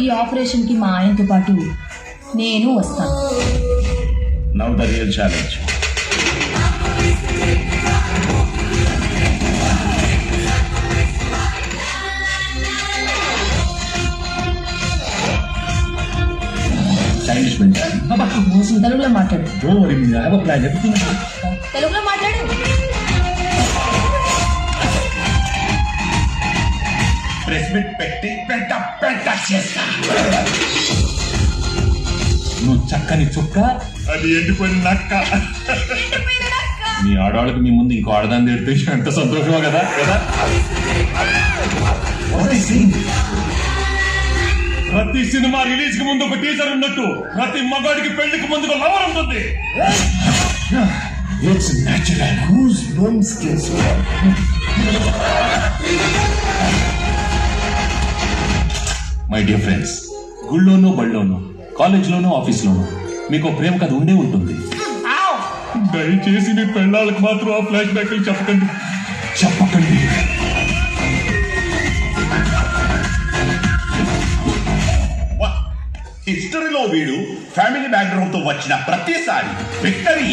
ఈ ఆపరేషన్కి మా ఆయనతో పాటు నేను వస్తాను. Now the real challenge. తెలుగులో మాట్లాడు. తెలుగులో మాట్లాడు. ప్రెస్ మీట్ పెట్టి పెంట పెంట చేస్తా. నువ్వు చక్కని చుక్క, అది ఎండిపోయిన నక్క. మీ ఆడవాళ్ళకి మీ ముందు ఇంకో ఆడదాన్ని తిడితే ఎంత సంతోషమో కదా కదా. ప్రతి సినిమా రిలీజ్ కి ముందు ఒక టీజర్ ఉన్నట్టు ప్రతి మగాడికి పెళ్లికి ముందు ఒక లవర్ ఉంటుంది. It's natural. Who's bumps can survive. My dear friends, గుళ్ళోనూ బళ్ళోనూ కాలేజ్లోనూ ఆఫీస్లోనూ మీకు ప్రేమ కథ ఉండే ఉంటుంది. దయచేసి మీ పెళ్ళాళ్ళకి మాత్రం ఆ ఫ్లాష్ బ్యాక్లు చెప్పకండి. హిస్టరీలో వీడు ఫ్యామిలీ బ్యాక్గ్రౌండ్ తో వచ్చిన ప్రతిసారి విక్టరీ.